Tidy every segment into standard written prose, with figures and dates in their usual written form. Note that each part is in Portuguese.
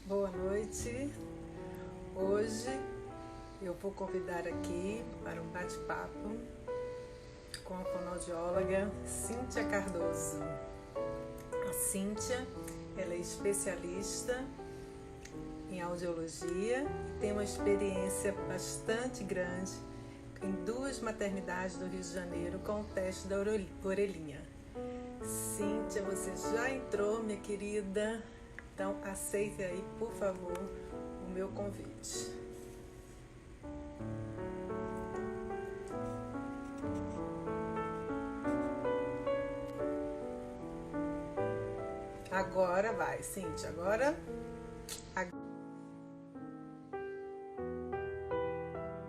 Boa noite. Hoje eu vou convidar aqui para um bate-papo com a fonoaudióloga Cíntia Cardoso. A Cíntia, ela é especialista em audiologia e tem uma experiência bastante grande em duas maternidades do Rio de Janeiro com o teste da orelhinha. Cíntia, você já entrou, minha querida? Então, aceite aí, por favor, o meu convite. Agora vai, Cíntia. Agora.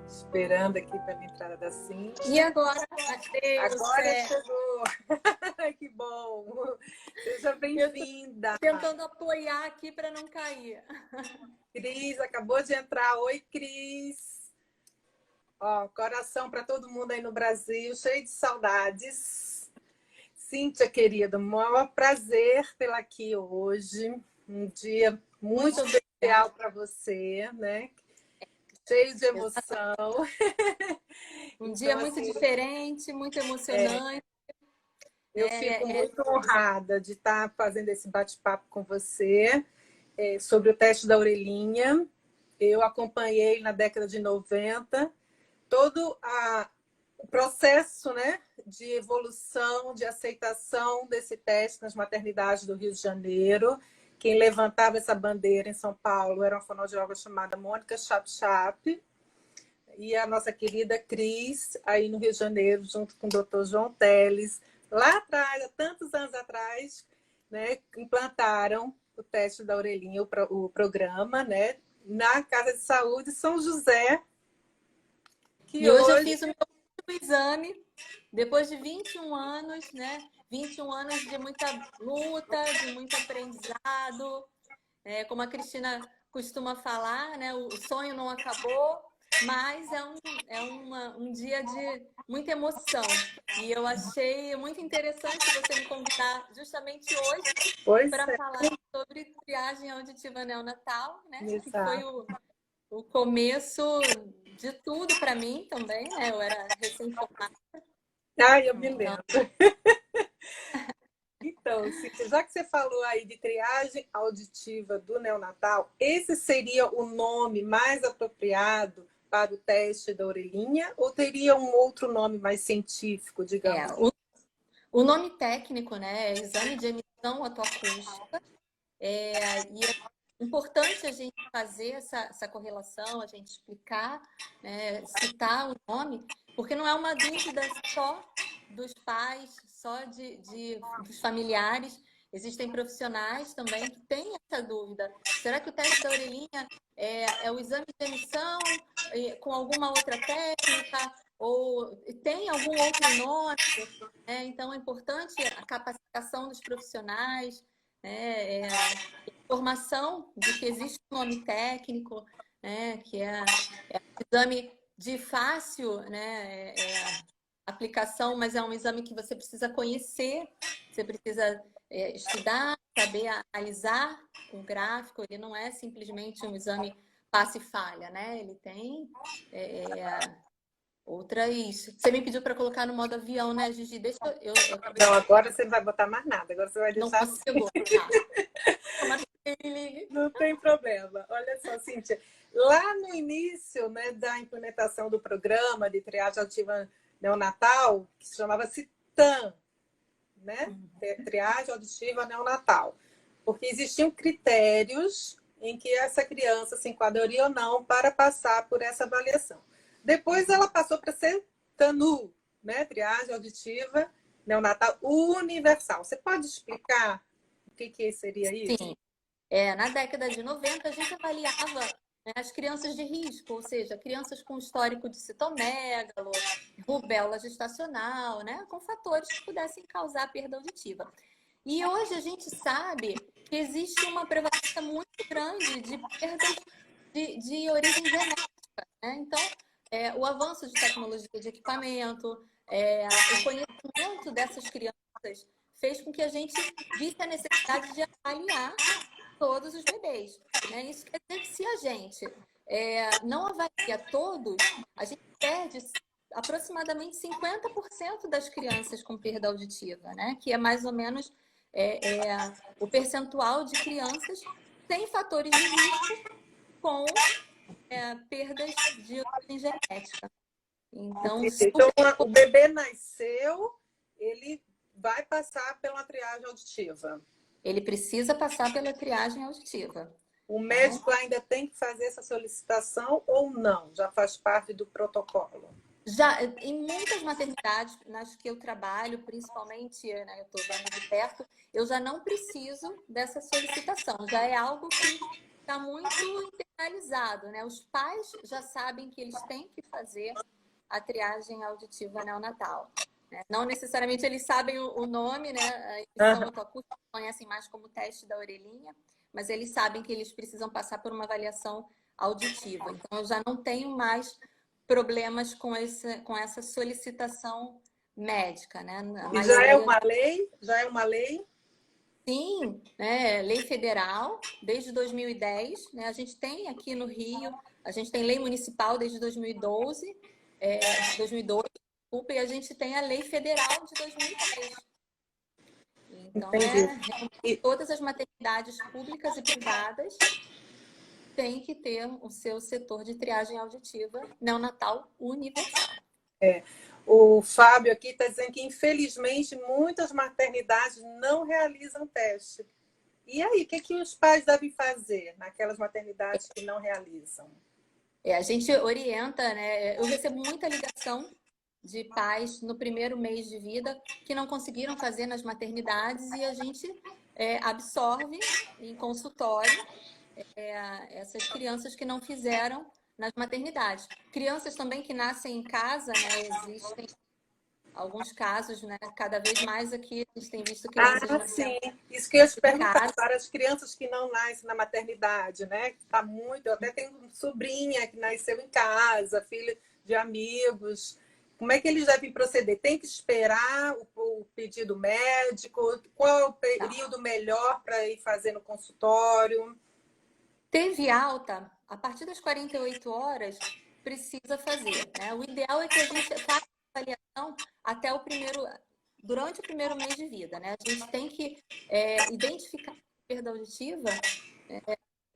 Esperando aqui pela entrada da Cíntia. E agora? Adeus, Agora chegou! Que bom! Seja bem-vinda! Tentando apoiar aqui para não cair. Cris acabou de entrar. Oi, Cris! Ó, coração para todo mundo aí no Brasil, cheio de saudades. Cíntia, querida, um maior prazer tê-la aqui hoje. Um dia muito especial para você, né? Cheio de emoção. Um dia muito diferente, muito emocionante. Eu fico muito honrada de estar fazendo esse bate-papo com você sobre o teste da orelhinha. Eu acompanhei na década de 90 todo o processo, né, de evolução, de aceitação desse teste nas maternidades do Rio de Janeiro. Quem levantava essa bandeira em São Paulo era uma fonoaudióloga chamada Mônica Chap e a nossa querida Cris, aí no Rio de Janeiro, junto com o Dr. João Teles. Lá atrás, há tantos anos atrás, né, implantaram o teste da orelhinha, o programa, né, na Casa de Saúde São José. E hoje eu fiz o meu último exame, depois de 21 anos, né? 21 anos de muita luta, de muito aprendizado. Como a Cristina costuma falar, né? O sonho não acabou, mas um dia de muita emoção. E eu achei muito interessante você me convidar justamente hoje para falar sobre triagem auditiva neonatal, né? Exato. Que foi o começo de tudo para mim também, né? Eu era recém-formada. Ai, eu me lembro. Então, já que você falou aí de triagem auditiva do neonatal, esse seria o nome mais apropriado para o teste da orelhinha ou teria um outro nome mais científico, digamos? O nome técnico, né, é exame de emissão otoacústica. E é importante a gente fazer essa correlação, a gente explicar, né, citar o nome, porque não é uma dúvida só dos pais, só dos familiares. Existem profissionais também que têm essa dúvida. Será que o teste da orelhinha é o exame de emissão com alguma outra técnica? Ou tem algum outro nome? Então, é importante a capacitação dos profissionais, né? A informação de que existe um nome técnico, né? Que é um exame de fácil, né? Aplicação, mas é um exame que você precisa conhecer, você precisa estudar, saber analisar com gráfico. Ele não é simplesmente um exame passe e falha, né? Ele tem outras. Você me pediu para colocar no modo avião, né, Gigi? Deixa eu Não, agora você não vai botar mais nada, agora você vai não deixar consigo. Não tem problema. Olha só, Cíntia, lá no início, né, da implementação do programa de triagem auditiva neonatal, que se chamava-se TAN, né? Triagem auditiva neonatal, porque existiam critérios em que essa criança se enquadraria ou não para passar por essa avaliação. Depois ela passou para ser TANU, né? Triagem auditiva neonatal universal. Você pode explicar o que seria isso? Sim. Na década de 90, a gente avaliava, né, as crianças de risco, ou seja, crianças com histórico de citomegalo, rubéola gestacional, né, com fatores que pudessem causar perda auditiva. E hoje a gente sabe que existe uma prevalência muito grande de perdas de origem genética, né? Então, o avanço de tecnologia de equipamento, o conhecimento dessas crianças fez com que a gente visse a necessidade de avaliar todos os bebês, né? Isso quer dizer que se a gente não avalia todos, a gente perde aproximadamente 50% das crianças com perda auditiva, né? Que é mais ou menos o percentual de crianças sem fatores de risco com perdas de origem genética. Então, então, o bebê nasceu, ele vai passar pela triagem auditiva. Ele precisa passar pela triagem auditiva. O médico ainda tem que fazer essa solicitação ou não? Já faz parte do protocolo? Já, em muitas maternidades nas que eu trabalho, principalmente, né, eu estou vendo de perto, eu já não preciso dessa solicitação. Já é algo que está muito internalizado, né? Os pais já sabem que eles têm que fazer a triagem auditiva neonatal. Né? Não necessariamente eles sabem o nome, né? A emissão otoacústica, conhecem mais como teste da orelhinha, mas eles sabem que eles precisam passar por uma avaliação auditiva. Então, eu já não tenho mais problemas com essa solicitação médica, né? E já é uma lei? Já é uma lei? Sim, né? Lei federal, desde 2010. Né? A gente tem aqui no Rio, a gente tem lei municipal desde 2012, 2002, desculpa, e a gente tem a lei federal de 2010. Então, todas as maternidades públicas e privadas têm que ter o seu setor de triagem auditiva neonatal universal. O Fábio aqui está dizendo que, infelizmente, muitas maternidades não realizam teste. E aí, o que os pais devem fazer naquelas maternidades que não realizam? A gente orienta, né? Eu recebo muita ligação de pais no primeiro mês de vida que não conseguiram fazer nas maternidades e a gente absorve em consultório essas crianças que não fizeram nas maternidades. Crianças também que nascem em casa, né? Existem alguns casos, né? Cada vez mais aqui a gente tem visto crianças sim. Isso que eu ia te perguntar, para as crianças que não nascem na maternidade, né? Tá muito, eu até tenho uma sobrinha que nasceu em casa, filha de amigos. Como é que eles devem proceder? Tem que esperar o pedido médico? Qual é o período melhor para ir fazer no consultório? Teve alta, a partir das 48 horas, precisa fazer. Né? O ideal é que a gente faça a avaliação durante o primeiro mês de vida. Né? A gente tem que identificar a perda auditiva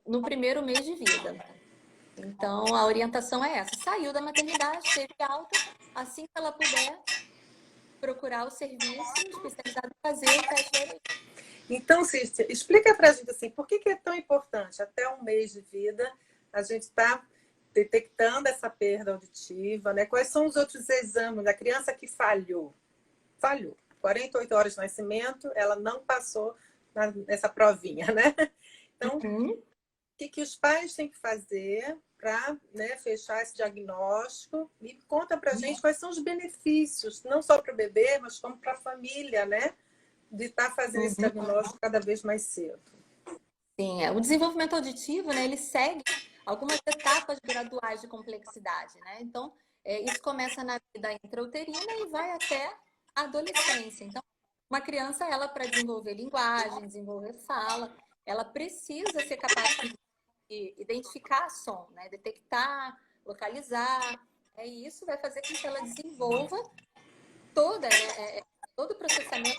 no primeiro mês de vida. Então, a orientação é essa. Saiu da maternidade, teve alta, assim que ela puder procurar o serviço especializado em fazer o teste da orelha. Então, Cícera, explica para a gente assim, por que é tão importante até um mês de vida a gente está detectando essa perda auditiva, né? Quais são os outros exames da criança que falhou? 48 horas de nascimento, ela não passou nessa provinha, né? Então, o que os pais têm que fazer para, né, fechar esse diagnóstico? E conta para a gente quais são os benefícios, não só para o bebê, mas como para a família, né? De estar fazendo esse diagnóstico cada vez mais cedo. Sim, o desenvolvimento auditivo, né, ele segue algumas etapas graduais de complexidade, né? Então, isso começa na vida intrauterina e vai até a adolescência. Então, uma criança, ela para desenvolver linguagem, desenvolver fala, ela precisa ser capaz de identificar som, né? Detectar, localizar. E isso vai fazer com que ela desenvolva todo o processamento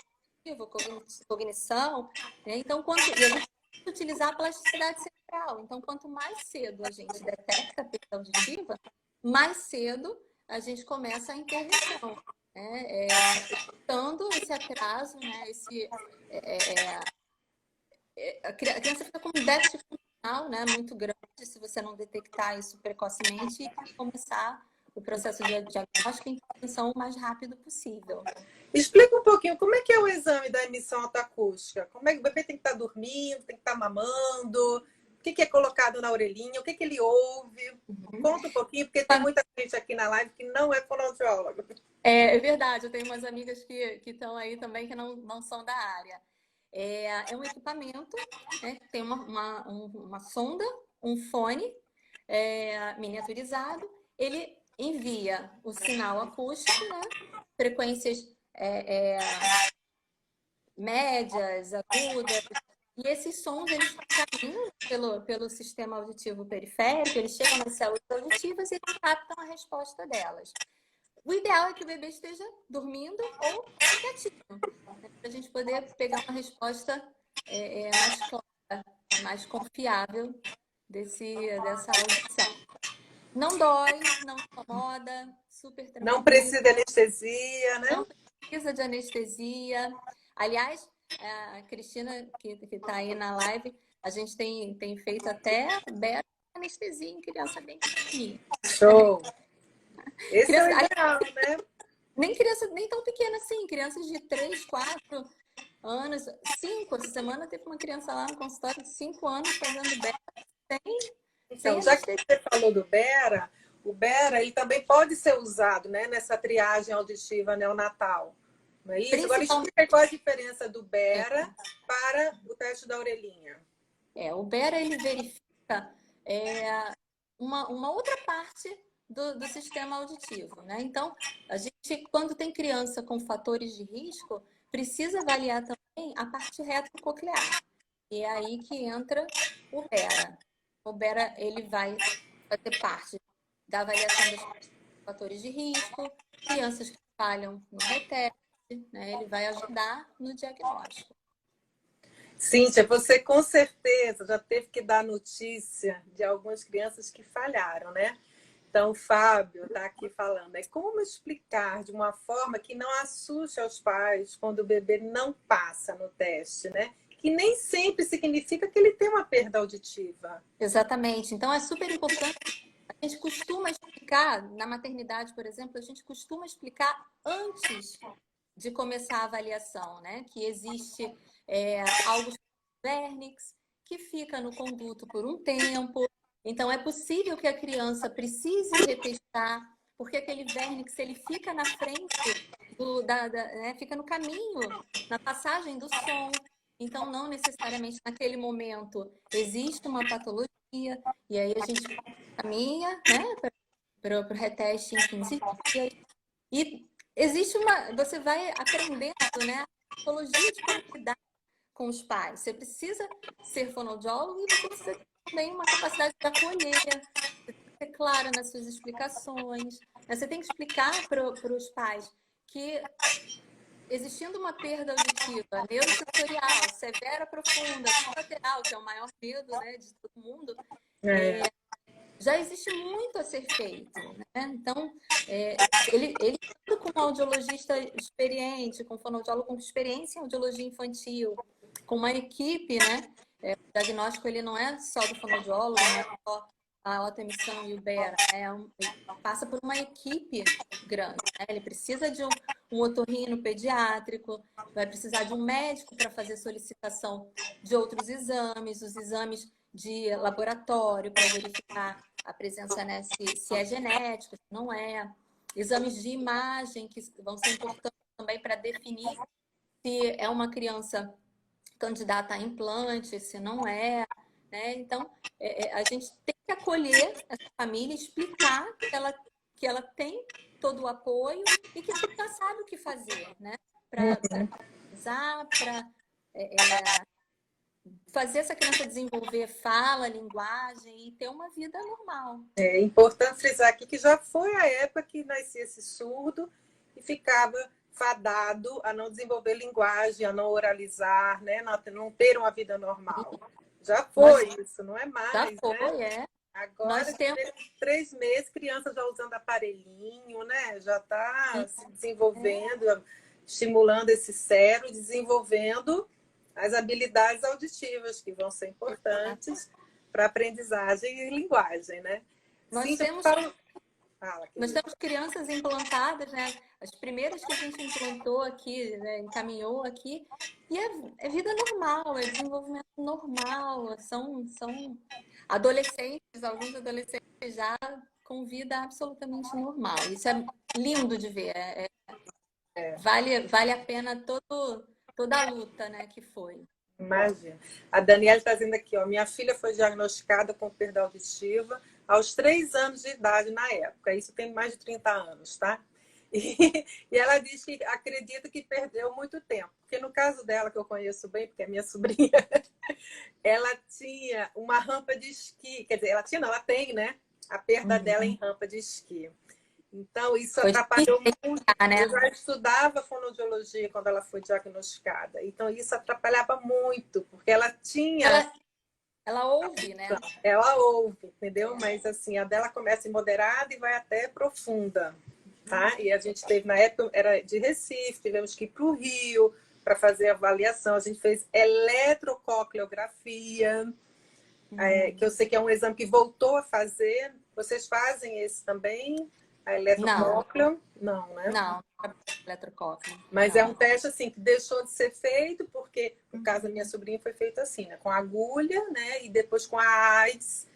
cognição, né? Então, e a gente utilizar a plasticidade cerebral. Então, quanto mais cedo a gente detecta a perda auditiva, mais cedo a gente começa a intervenção, né? Evitando esse atraso, né? A criança fica com um déficit funcional, né, muito grande se você não detectar isso precocemente e começar o processo de diagnóstico e intervenção o mais rápido possível. Explica um pouquinho como é que é o exame da emissão otoacústica. Como é que o bebê tem que estar dormindo, tem que estar mamando? O que é colocado na orelhinha? O que ele ouve? Conta um pouquinho, porque tem muita gente aqui na live que não é fonoaudióloga. É verdade, eu tenho umas amigas que estão aí também que não são da área. É um equipamento, né? Tem uma sonda, um fone miniaturizado. Ele envia o sinal acústico, né? Frequências médias, agudas, E esses sons, eles caminham pelo sistema auditivo periférico, eles chegam nas células auditivas e eles captam a resposta delas. O ideal é que o bebê esteja dormindo ou quietinho, né, para a gente poder pegar uma resposta mais clara, mais confiável dessa audição. Não dói, não incomoda, super tranquilo. Não precisa de anestesia, né? Não precisa de anestesia. Aliás, a Cristina, que está aí na live, a gente tem feito até beta anestesia em criança bem pequenininha. Show! Esse criança, é o ideal, né? Nem criança nem tão pequena assim, crianças de 3, 4 anos, 5. Essa semana teve uma criança lá no consultório de 5 anos fazendo beta sem Então, já que anestesia. você falou do Bera, o Bera ele também pode ser usado, né, nessa triagem auditiva neonatal. Não é isso? Agora explica qual a diferença do Bera para o teste da orelhinha. O Bera ele verifica uma outra parte do sistema auditivo, né? Então, a gente, quando tem criança com fatores de risco, precisa avaliar também a parte retrococlear. E é aí que entra o Bera. O Bera ele vai fazer parte da avaliação dos fatores de risco, crianças que falham no reteste, né? Ele vai ajudar no diagnóstico. Cíntia, você com certeza já teve que dar notícia de algumas crianças que falharam, né? Então, o Fábio está aqui falando. Como explicar de uma forma que não assuste aos pais quando o bebê não passa no teste, né? Que nem sempre significa que ele tem uma perda auditiva. Exatamente. Então, é super importante. A gente costuma explicar, na maternidade, por exemplo, a gente costuma explicar antes de começar a avaliação, né? Que existe algo chamado vernix, que fica no conduto por um tempo. Então, é possível que a criança precise retestar, porque aquele vernix, ele fica na frente, né? Fica no caminho, na passagem do som. Então, não necessariamente naquele momento existe uma patologia, e aí a gente caminha, né, para o reteste em 15 dias. E existe você vai aprendendo, né, a psicologia de como lidar com os pais. Você precisa ser fonoaudiólogo e você precisa ter também uma capacidade de acolher, ser clara nas suas explicações. Você tem que explicar para os pais que existindo uma perda auditiva neurosensorial, severa, profunda, lateral, que é o maior medo, né, de todo mundo, já existe muito a ser feito, né? Então, ele com um audiologista experiente, com um fonoaudiólogo com experiência em audiologia infantil, com uma equipe, né? O diagnóstico ele não é só do fonoaudiólogo, não é só a otoemissão e o Bera, ele passa por uma equipe grande, né? Ele precisa de um otorrino pediátrico, vai precisar de um médico para fazer solicitação de outros exames, os exames de laboratório para verificar a presença, né, se é genético, se não é. Exames de imagem que vão ser importantes também para definir se é uma criança candidata a implante, se não é, né? Então, a gente tem que acolher essa família, explicar que ela tem todo o apoio e que a gente já sabe o que fazer, né? Para fazer essa criança desenvolver fala, linguagem e ter uma vida normal. É importante frisar aqui que já foi a época que nascia esse surdo e ficava fadado a não desenvolver linguagem, a não oralizar, né? Não ter uma vida normal. Já foi isso, não é mais. Já foi, né? Agora, nós temos 3 meses, criança já usando aparelhinho, né? Já está se desenvolvendo, estimulando esse cérebro, desenvolvendo as habilidades auditivas, que vão ser importantes para aprendizagem e linguagem, né? Nós temos crianças implantadas, né? As primeiras que a gente implantou aqui, né? Encaminhou aqui, e é vida normal, é desenvolvimento normal, são adolescentes, alguns adolescentes já com vida absolutamente normal. Isso é lindo de ver, vale a pena toda a luta, né, que foi. Imagina. A Daniela está dizendo aqui, ó, minha filha foi diagnosticada com perda auditiva aos 3 anos de idade na época. Isso tem mais de 30 anos, tá? E ela diz que acredita que perdeu muito tempo. Porque no caso dela, que eu conheço bem, porque é minha sobrinha, ela tinha uma rampa de esqui. Quer dizer, ela tinha, não, ela tem, né? A perda dela em rampa de esqui. Então, isso Foi atrapalhou muito. difícil, né? Eu já estudava fonoaudiologia quando ela foi diagnosticada. Então, isso atrapalhava muito, porque ela tinha... Ela ouve, né? Ela ouve, entendeu? Mas, assim, a dela começa em moderada e vai até profunda, tá? E a gente teve, na época, era de Recife, tivemos que ir para o Rio para fazer a avaliação. A gente fez eletrococleografia, que eu sei que é um exame que voltou a fazer. Vocês fazem esse também? A eletrocócleo? Não, né? Não, eletrocócleo. Mas é um teste assim que deixou de ser feito, porque no caso da minha sobrinha foi feito assim, né? Com agulha, né? E depois com a AIDS,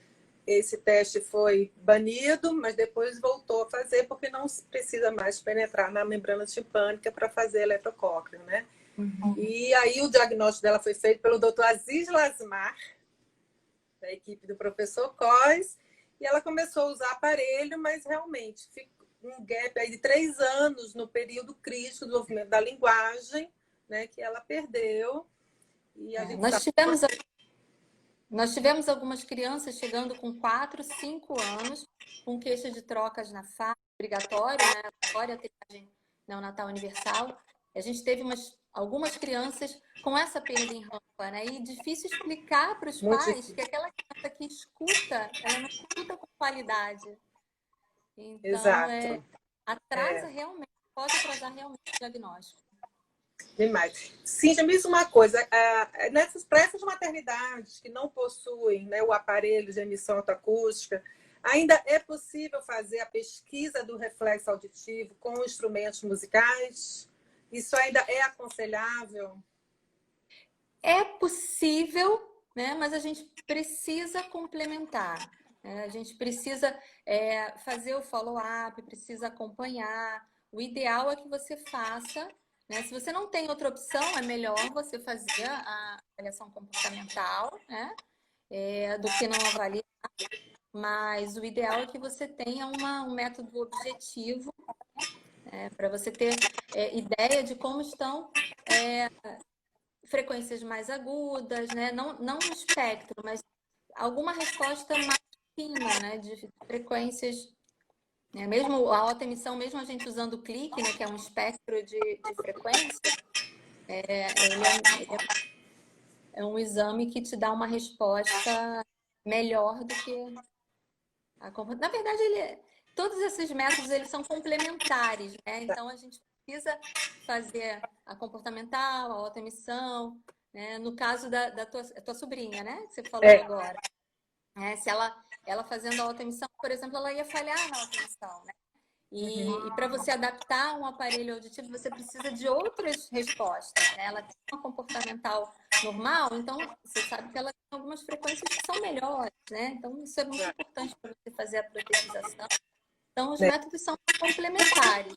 esse teste foi banido, mas depois voltou a fazer, porque não precisa mais penetrar na membrana timpânica para fazer eletrocócleo, né? E aí o diagnóstico dela foi feito pelo Dr. Aziz Lasmar, da equipe do professor Cos, e ela começou a usar aparelho, mas realmente ficou um gap aí de 3 anos no período crítico do desenvolvimento da linguagem, né, que ela perdeu. E a gente nós tivemos algumas crianças chegando com 4, 5 anos, com queixa de trocas na fala, obrigatório, né? Obrigatória a triagem neonatal universal. A gente teve algumas crianças com essa perda em rampa, né? E difícil explicar para os pais que aquela criança que escuta, ela não escuta com qualidade. Então, atrasa realmente, pode atrasar realmente o diagnóstico. Demais. Cíntia, me diz uma coisa, para essas maternidades que não possuem, né, o aparelho de emissão autoacústica, ainda é possível fazer a pesquisa do reflexo auditivo com instrumentos musicais? Isso ainda é aconselhável? É possível, né? Mas a gente precisa complementar. Né? A gente precisa fazer o follow-up, precisa acompanhar. O ideal é que você faça, né? Se você não tem outra opção, é melhor você fazer a avaliação comportamental, né? Do que não avaliar. Mas o ideal é que você tenha um método objetivo, para você ter ideia de como estão frequências mais agudas, né? Não no espectro, mas alguma resposta mais fina, né? De frequências, né? Mesmo a alta emissão, mesmo a gente usando o clique, né? Que é um espectro de frequência, ele é um exame que te dá uma resposta melhor do que a... Na verdade, todos esses métodos eles são complementares, né? Então a gente precisa fazer a comportamental, a alta emissão, né? No caso da tua sobrinha, né? Que você falou agora. Se ela fazendo a alta emissão, por exemplo, ela ia falhar na alta emissão, né? E para você adaptar um aparelho auditivo, você precisa de outras respostas, né? Ela tem uma comportamental normal, então você sabe que ela tem algumas frequências que são melhores, né? Então isso é muito importante para você fazer a protetização. Então os métodos são complementares.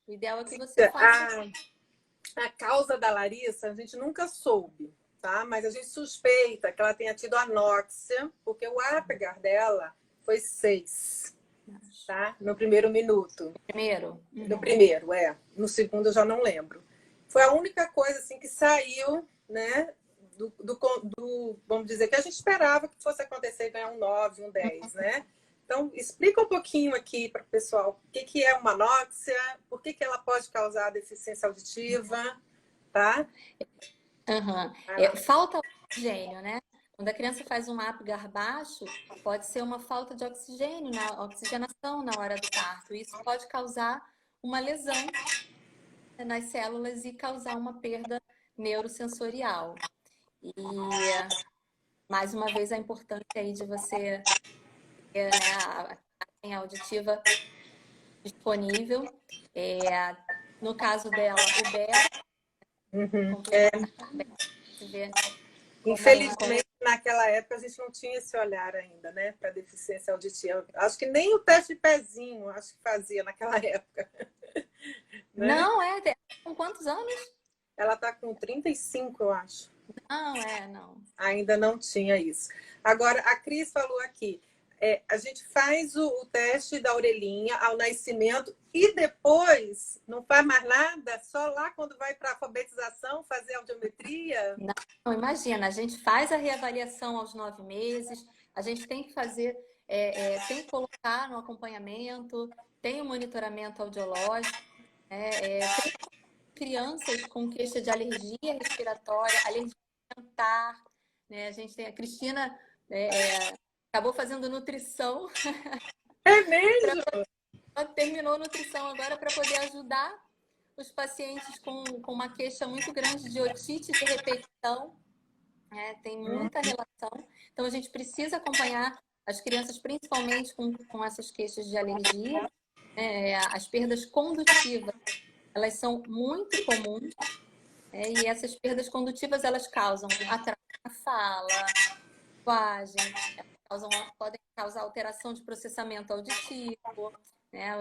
O ideal é que você faça. A causa da Larissa, a gente nunca soube, tá? Mas a gente suspeita que ela tenha tido anóxia, porque o Apgar dela foi 6. Tá? No primeiro minuto. No primeiro, No segundo eu já não lembro. Foi a única coisa assim que saiu, né? Vamos dizer, que a gente esperava que fosse acontecer, ganhar um 9, um 10, né? Então, explica um pouquinho aqui para o pessoal o que é uma anóxia, por que ela pode causar deficiência auditiva, tá? Falta oxigênio, né? Quando a criança faz um Apgar baixo, pode ser uma falta de oxigênio, na oxigenação na hora do parto. Isso pode causar uma lesão nas células e causar uma perda neurosensorial. E, mais uma vez, a importância aí de você ter, né, a auditiva disponível. No caso dela, o BEA. Infelizmente, naquela época, a gente não tinha esse olhar ainda, né? Para deficiência auditiva. Acho que nem o teste de pezinho, acho que fazia naquela época. Né? Não, com quantos anos? Ela está com 35, eu acho. Não. Ainda não tinha isso. Agora, a Cris falou aqui, a gente faz o teste da orelhinha ao nascimento e depois não faz mais nada, só lá quando vai para a alfabetização fazer audiometria? Não, imagina, a gente faz a reavaliação aos 9 meses, a gente tem que fazer, tem que colocar no acompanhamento, tem o monitoramento audiológico, tem crianças com queixa de alergia respiratória, alergia alimentar, né? A gente tem a Cristina, acabou fazendo nutrição. É mesmo? Ela terminou nutrição agora para poder ajudar os pacientes com uma queixa muito grande de otite de repetição. Tem muita relação. Então, a gente precisa acompanhar as crianças, principalmente com essas queixas de alergia. As perdas condutivas, elas são muito comuns. E essas perdas condutivas, elas causam atraso na fala, linguagem, podem causar alteração de processamento auditivo, né?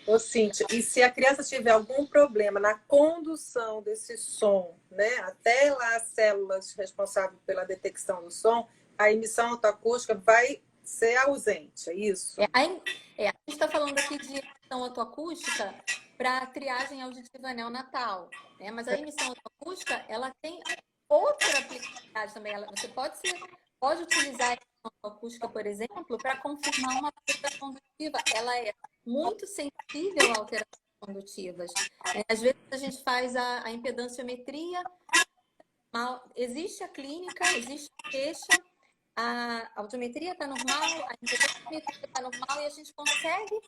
Ô, Cíntia, e se a criança tiver algum problema na condução desse som, né, até lá as células responsáveis pela detecção do som, a emissão autoacústica vai ser ausente, é isso? A gente está falando aqui de emissão autoacústica para triagem auditiva neonatal, né? Mas a emissão autoacústica, ela tem outra aplicabilidade também. Você pode utilizar a emissão autoacústica, por exemplo, para confirmar uma perda condutiva. Ela é muito sensível a alterações condutivas. Às vezes a gente faz a impedanciometria, existe a clínica, existe a queixa, a audiometria está normal, a impedanciometria está normal e a gente consegue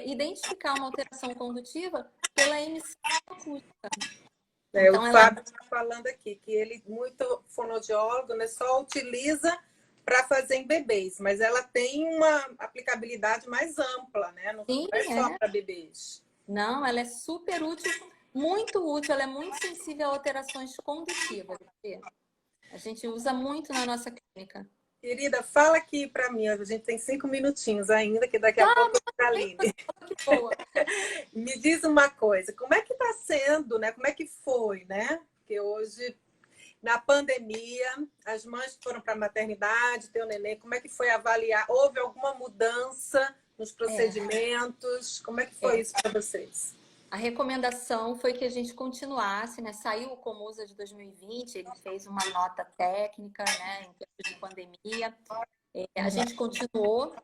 identificar uma alteração condutiva pela emissão acústica. Então, o Fábio está falando aqui que ele, muito fonoaudiólogo, né, só utiliza para fazer em bebês, mas ela tem uma aplicabilidade mais ampla, né? Não é só para bebês. Não, ela é super útil, muito útil, ela é muito sensível a alterações condutivas. A gente usa muito na nossa clínica. Querida, fala aqui para mim, a gente tem 5 minutinhos ainda, que daqui a pouco eu Aline. Que boa. Me diz uma coisa, como é que está sendo, né? Como é que foi, né? Porque hoje, na pandemia, as mães foram para a maternidade, teu neném, como é que foi avaliar? Houve alguma mudança nos procedimentos? Como é que foi isso para vocês? A recomendação foi que a gente continuasse, né? Saiu o Comusa de 2020, ele fez uma nota técnica, né, em tempo de pandemia. A gente continuou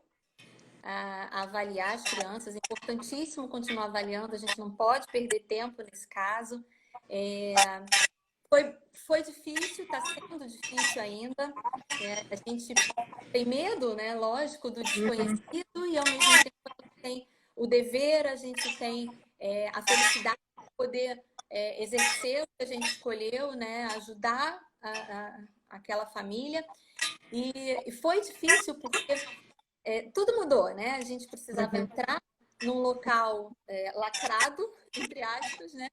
a avaliar as crianças, é importantíssimo continuar avaliando, a gente não pode perder tempo nesse caso. Foi difícil, está sendo difícil ainda. A gente tem medo, né, lógico, do desconhecido e ao mesmo tempo a gente tem o dever, a gente tem a felicidade de poder exercer o que a gente escolheu, né, ajudar aquela família. E foi difícil porque tudo mudou, né? A gente precisava entrar num local lacrado, entre aspas, né?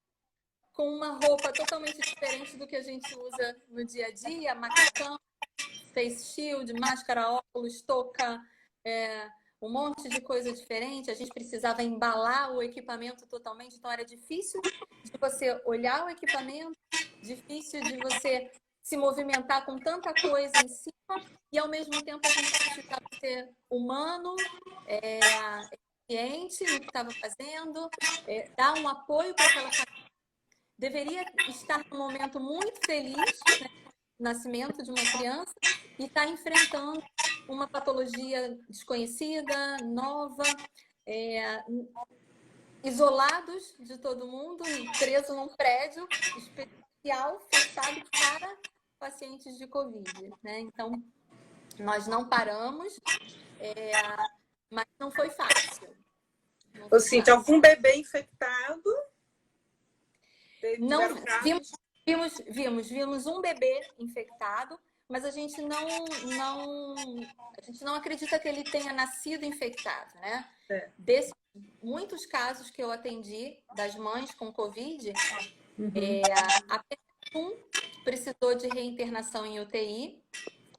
Com uma roupa totalmente diferente do que a gente usa no dia a dia, macacão, face shield, máscara, óculos, touca, um monte de coisa diferente. A gente precisava embalar o equipamento totalmente, então era difícil de você olhar o equipamento, difícil de você se movimentar com tanta coisa em cima e, ao mesmo tempo, a gente precisava ser humano, eficiente no que estava fazendo, dar um apoio para aquela família. Deveria estar num momento muito feliz, né, no nascimento de uma criança, e está enfrentando uma patologia desconhecida, nova, isolados de todo mundo, preso num prédio especial, fechado para pacientes de Covid, né? Então, nós não paramos, mas não foi fácil. Ô, Cíntia, algum bebê infectado? Não, vimos um bebê infectado, mas a gente não acredita que ele tenha nascido infectado, né? Desses muitos casos que eu atendi das mães com Covid, apenas um precisou de reinternação em UTI,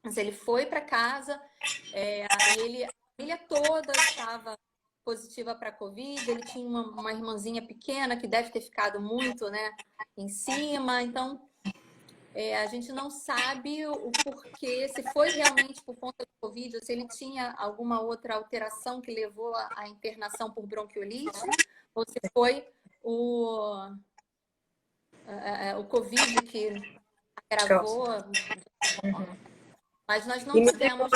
mas ele foi para casa, a família toda estava positiva para Covid, ele tinha uma irmãzinha pequena que deve ter ficado muito, né, em cima, então a gente não sabe o porquê, se foi realmente por conta do Covid, ou se ele tinha alguma outra alteração que levou à internação por bronquiolite, ou se foi o Covid que agravou. Mas nós não tivemos...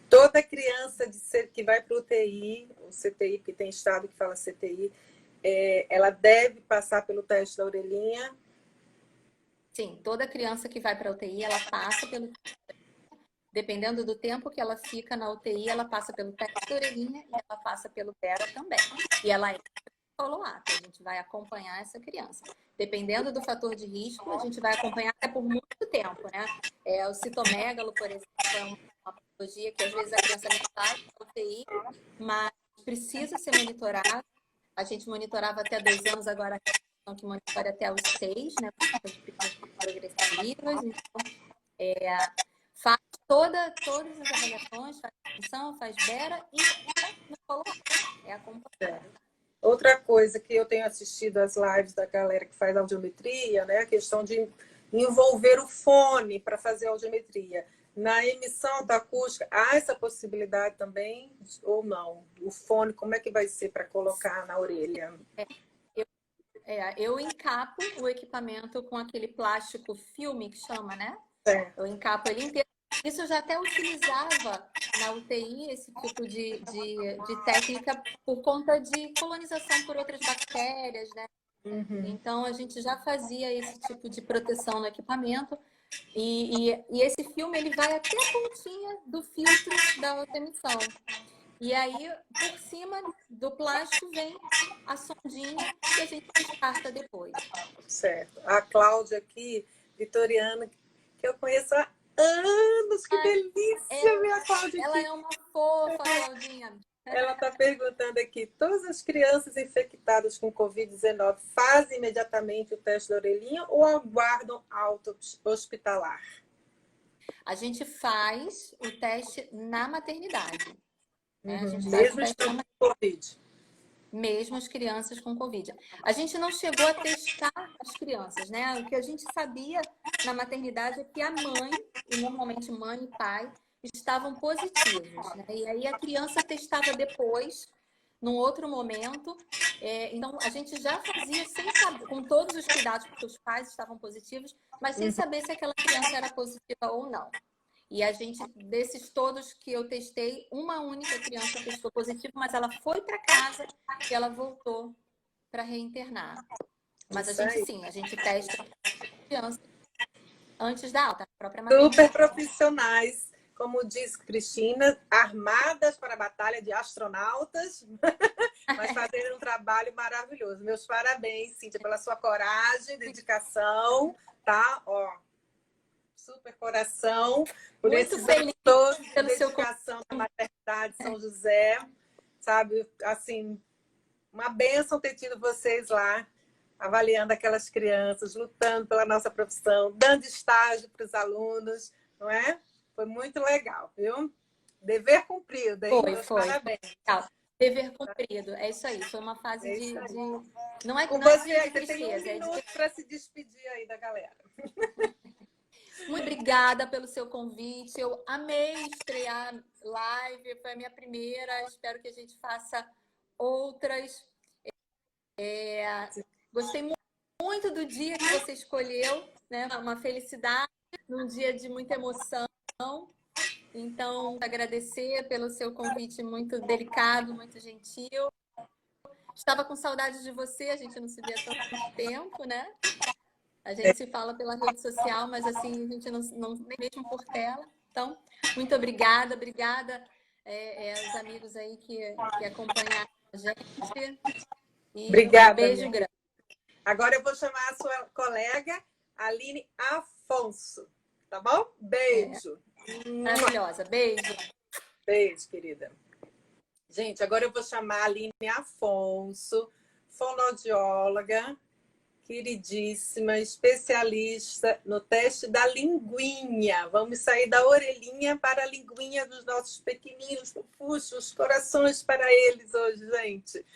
Toda criança que vai para o UTI, o CTI, porque tem estado que fala CTI, ela deve passar pelo teste da orelhinha? Sim, toda criança que vai para a UTI, ela passa pelo... Dependendo do tempo que ela fica na UTI, ela passa pelo teste da orelhinha e ela passa pelo PERA também. E ela entra no follow-up, a gente vai acompanhar essa criança. Dependendo do fator de risco, a gente vai acompanhar até por muito tempo, né? O citomegalo, por exemplo, é uma patologia que às vezes a criança nem vai para a UTI, mas precisa ser monitorada. A gente monitorava até 2 anos, agora a que monitora até os 6, né? Progressivas. Então, faz todas as avaliações, faz função, faz BERA e no follow-up. Acompanhado. Outra coisa que eu tenho assistido às lives da galera que faz audiometria, né? A questão de envolver o fone para fazer audiometria. Na emissão da acústica, há essa possibilidade também ou não? O fone, como é que vai ser para colocar na orelha? Eu encapo o equipamento com aquele plástico filme que chama, né? Eu encapo ele inteiro. Isso eu já até utilizava na UTI, esse tipo de técnica, por conta de colonização por outras bactérias, né? Então, a gente já fazia esse tipo de proteção no equipamento. E esse filme, ele vai até a pontinha do filtro da outra emissão. E aí, por cima do plástico, vem a sondinha que a gente descarta depois. Certo. A Cláudia aqui, vitoriana, que eu conheço há anos. Que delícia, minha Cláudia. Ela é uma fofa, Claudinha. Ela está perguntando aqui, todas as crianças infectadas com Covid-19 fazem imediatamente o teste da orelhinha ou aguardam alta hospitalar? A gente faz o teste na maternidade. Né? A gente mesmo estando com Covid? Mesmo as crianças com Covid. A gente não chegou a testar as crianças, né? O que a gente sabia na maternidade é que a mãe, e normalmente mãe e pai, estavam positivos, né? E aí a criança testava depois, num outro momento. Então, a gente já fazia sem saber, com todos os cuidados, porque os pais estavam positivos, mas sem saber se aquela criança era positiva ou não. E a gente, desses todos que eu testei, uma única criança testou positivo, mas ela foi para casa e ela voltou para reinternar. Mas a gente testa criança antes da alta, a própria maternidade. Super profissionais, como diz Cristina, armadas para a batalha de astronautas, mas fazendo um trabalho maravilhoso. Meus parabéns, Cíntia, pela sua coragem, dedicação, tá? Ó, super coração, por esse todo de dedicação da maternidade São José, sabe? Assim, uma bênção ter tido vocês lá, avaliando aquelas crianças, lutando pela nossa profissão, dando estágio para os alunos, não é? Foi muito legal, viu? Dever cumprido, hein? Foi. Parabéns. Dever cumprido, é isso aí. Foi uma fase de... Não é com você, é de tristeza, tem 1 minuto para se despedir aí da galera. Muito obrigada pelo seu convite. Eu amei estrear live, foi a minha primeira. Espero que a gente faça outras. Gostei muito do dia que você escolheu, né? Uma felicidade, num dia de muita emoção. Então, agradecer pelo seu convite muito delicado, muito gentil. Estava com saudade de você, a gente não se via há tanto tempo, né? A gente se fala pela rede social, mas assim, a gente não nem mesmo por tela. Então, muito obrigada. Obrigada aos amigos aí que acompanharam a gente. E obrigada, um beijo grande. Agora eu vou chamar a sua colega, Aline Afonso. Tá bom? Beijo. Maravilhosa. Beijo. Beijo, querida. Gente, agora eu vou chamar a Aline Afonso, fonoaudióloga, queridíssima, especialista no teste da linguinha. Vamos sair da orelhinha para a linguinha dos nossos pequeninos, fofuchos, corações para eles hoje, gente.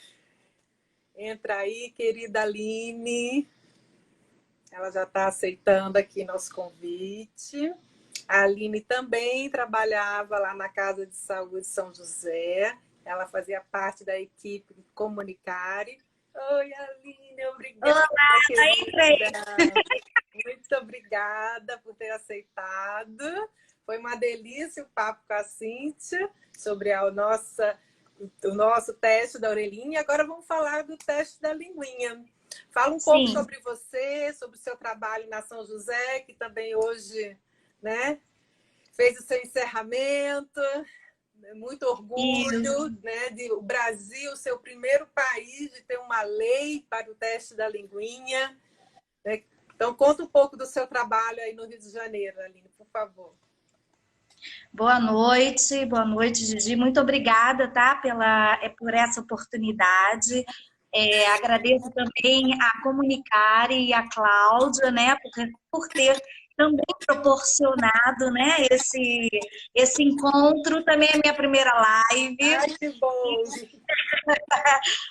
Entra aí, querida Aline. Ela já está aceitando aqui nosso convite. A Aline também trabalhava lá na Casa de Saúde São José. Ela fazia parte da equipe Comunicare. Oi, Aline, obrigada. Olá, entrei. Muito obrigada por ter aceitado. Foi uma delícia o papo com a Cíntia sobre o nosso teste da orelhinha. Agora vamos falar do teste da linguinha. Fala um pouco sobre você, sobre o seu trabalho na São José, que também hoje, né, fez o seu encerramento. Muito orgulho, né, de o Brasil ser o primeiro país de ter uma lei para o teste da linguinha. Né? Então, conta um pouco do seu trabalho aí no Rio de Janeiro, Aline, por favor. Boa noite, Gigi. Muito obrigada, tá, por essa oportunidade. Agradeço também a Comunicare e a Cláudia, né, por ter também proporcionado, né, esse encontro. Também é minha primeira live. Ai, que bom!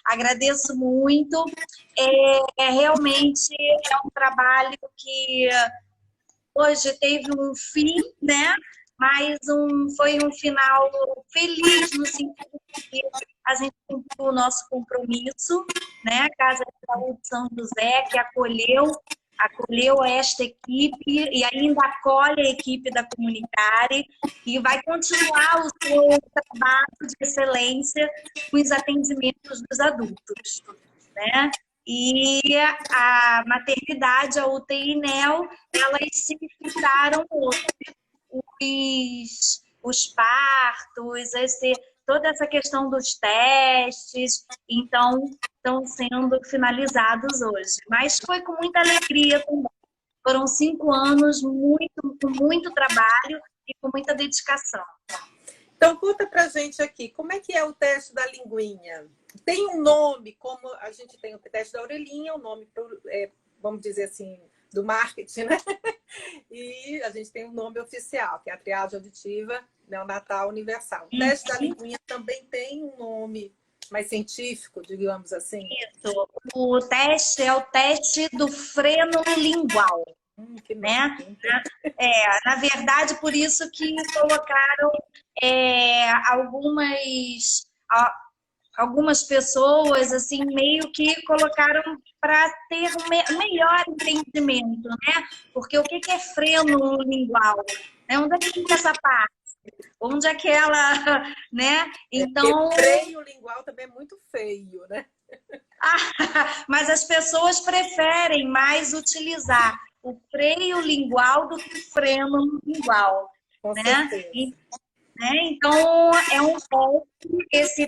Agradeço muito. Realmente é um trabalho que hoje teve um fim, né? Mas foi um final feliz, no sentido que a gente cumpriu o nosso compromisso, né? A Casa de Saúde São José, que acolheu esta equipe e ainda acolhe a equipe da Comunicare e vai continuar o seu trabalho de excelência com os atendimentos dos adultos, né? E a maternidade, a UTI NEO, elas se fixaram os partos, toda essa questão dos testes, então estão sendo finalizados hoje. Mas foi com muita alegria também. Foram 5 anos com muito trabalho e com muita dedicação. Então, conta pra gente aqui, como é que é o teste da linguinha? Tem um nome, como a gente tem o teste da orelhinha, o nome, vamos dizer assim, do marketing, né? E a gente tem um nome oficial, que é a triagem auditiva neonatal universal. O teste da linguinha também tem um nome mais científico, digamos assim? Isso. O teste é o teste do freno lingual. Né? Na verdade, por isso que colocaram algumas pessoas assim meio que colocaram para ter um melhor entendimento, né? Porque o que é freno lingual? Onde é que fica essa parte? Onde é que ela, né? Então, freio lingual também é muito feio, né? Mas as pessoas preferem mais utilizar o freio lingual do que o freno lingual. Com né? certeza. Então, é um teste,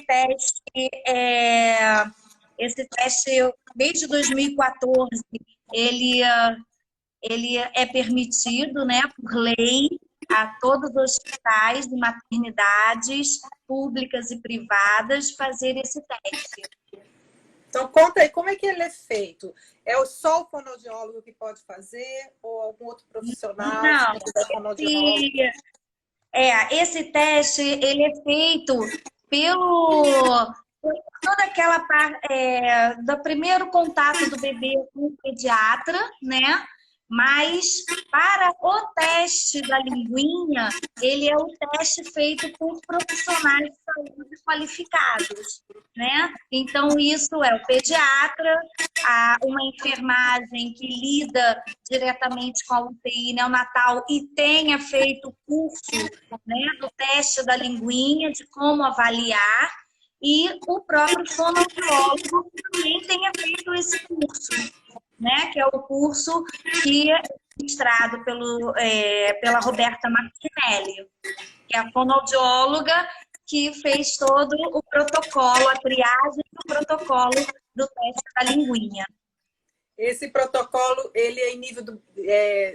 esse teste, desde 2014, ele é permitido, né, por lei, a todos os hospitais e maternidades públicas e privadas fazer esse teste. Então, conta aí, como é que ele é feito? É só o fonoaudiólogo que pode fazer ou algum outro profissional? Não, esse teste, ele é feito por toda aquela parte do primeiro contato do bebê com o pediatra, né? Mas para o teste da linguinha, ele é um teste feito por profissionais de saúde qualificados, né? Então, isso é o pediatra, uma enfermagem que lida diretamente com a UTI neonatal e tenha feito o curso, né, do teste da linguinha, de como avaliar, e o próprio fonoaudiólogo também tenha feito esse curso, né, que é o curso que é ministrado pela Roberta Martinelli, que é a fonoaudióloga que fez todo o protocolo, a triagem do protocolo do teste da linguinha. Esse protocolo, ele é em nível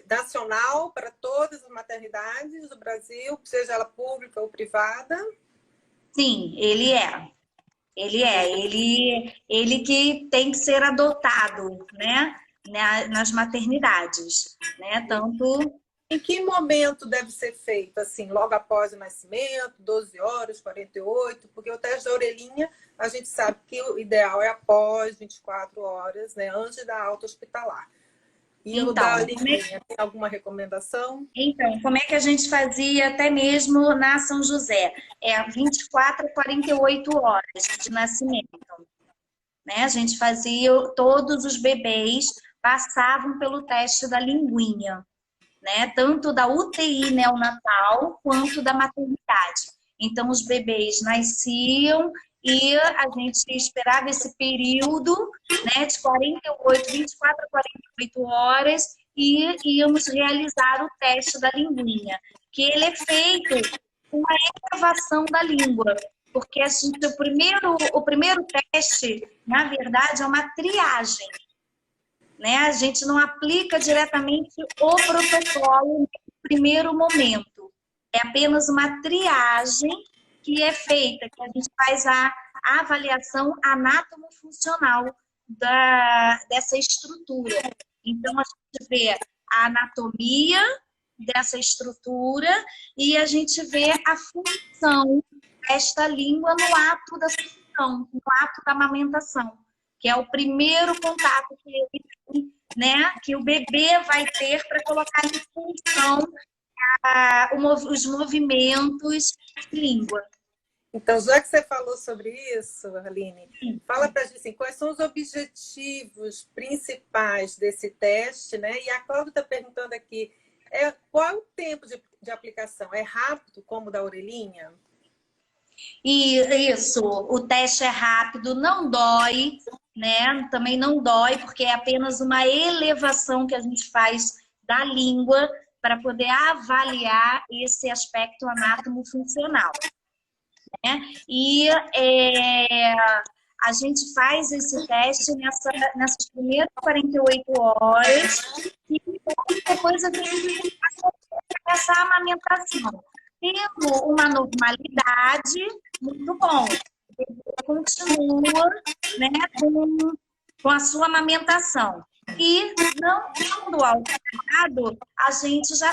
nacional para todas as maternidades do Brasil, seja ela pública ou privada? Sim, ele é. Ele que tem que ser adotado, né, nas maternidades, né, tanto... Em que momento deve ser feito? Assim, logo após o nascimento, 12 horas, 48? Porque o teste da orelhinha, a gente sabe que o ideal é após 24 horas, né, antes da alta hospitalar. E o da linguinha, tem alguma recomendação? Então, como é que a gente fazia até mesmo na São José? 24 a 48 horas de nascimento, né? A gente fazia, todos os bebês passavam pelo teste da linguinha, né? Tanto da UTI neonatal quanto da maternidade. Então, os bebês nasciam e a gente esperava esse período, né, de 24 a 48 horas e íamos realizar o teste da linguinha, que ele é feito com a elevação da língua, porque o primeiro teste, na verdade, é uma triagem, né? A gente não aplica diretamente o protocolo no primeiro momento. É apenas uma triagem que é feita, que a gente faz a avaliação anatomofuncional dessa estrutura. Então, a gente vê a anatomia dessa estrutura e a gente vê a função desta língua no ato da sucção, no ato da amamentação, que é o primeiro contato que o bebê vai ter para colocar em função os movimentos de língua. Então, já que você falou sobre isso, Aline, fala para a gente assim, quais são os objetivos principais desse teste, né? E a Cláudia está perguntando aqui, qual é o tempo de aplicação? É rápido, como o da orelhinha? Isso, o teste é rápido, não dói, né? Também não dói, porque é apenas uma elevação que a gente faz da língua para poder avaliar esse aspecto anatomo-funcional. Né? E a gente faz esse teste nessas primeiras 48 horas e depois a gente começa a amamentação. Tendo uma normalidade, muito bom. Ele continua, né, com a sua amamentação. E não tendo alterado, a gente já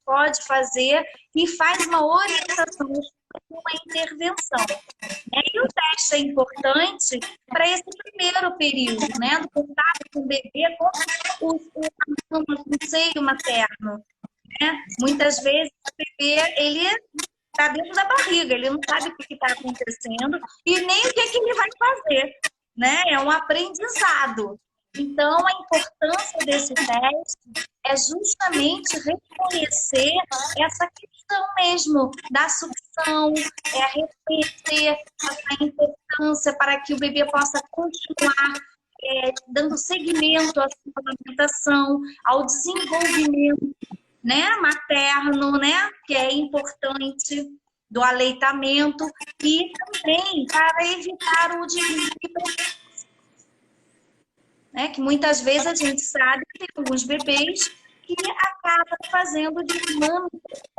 pode fazer e faz uma orientação, uma intervenção. E o teste é importante para esse primeiro período, né, do contato com o bebê com o seio materno. Né? Muitas vezes o bebê, ele está dentro da barriga, ele não sabe o que está acontecendo e nem o que ele vai fazer. Né? É um aprendizado. Então, a importância desse teste é justamente reconhecer essa questão mesmo da sucção, reconhecer essa importância para que o bebê possa continuar dando seguimento à sua alimentação, ao desenvolvimento, né, materno, né, que é importante, do aleitamento e também para evitar o desvio de precoce, né? Que muitas vezes a gente sabe que tem alguns bebês que acabam fazendo desmame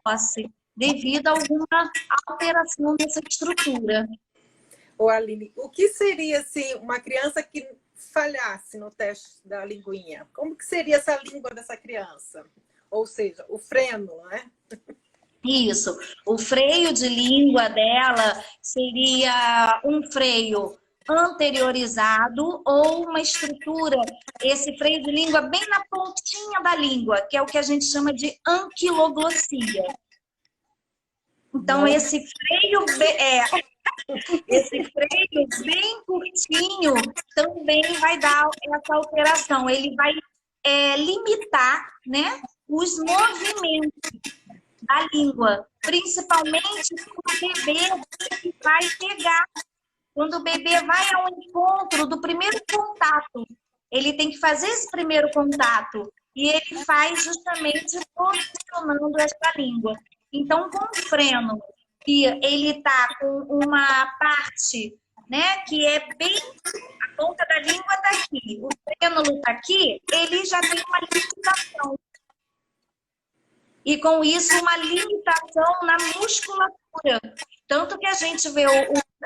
precoce devido a alguma alteração nessa estrutura. Ô, Aline, o que seria assim, uma criança que falhasse no teste da linguinha? Como que seria essa língua dessa criança? Ou seja, o freno, né? Isso. O freio de língua dela seria um freio anteriorizado ou uma estrutura, esse freio de língua bem na pontinha da língua, que é o que a gente chama de anquiloglossia. Então, esse freio bem curtinho também vai dar essa alteração. Ele vai limitar, né, os movimentos da língua, principalmente quando o bebê vai pegar. Quando o bebê vai ao encontro do primeiro contato, ele tem que fazer esse primeiro contato e ele faz justamente posicionando essa língua. Então, com o freno, que ele está com uma parte, né, que é bem... A ponta da língua está aqui, o frênulo está aqui, ele já tem uma limitação. E com isso, uma limitação na musculatura. Tanto que a gente vê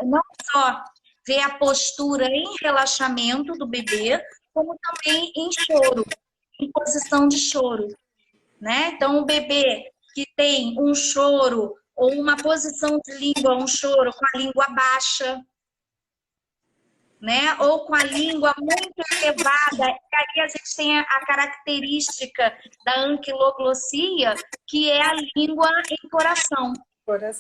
não só vê a postura em relaxamento do bebê, como também em choro, em posição de choro. Né? Então, o bebê que tem um choro ou uma posição de língua, um choro com a língua baixa, né? Ou com a língua muito elevada. E aí a gente tem a característica da anquiloglossia, que é a língua em coração.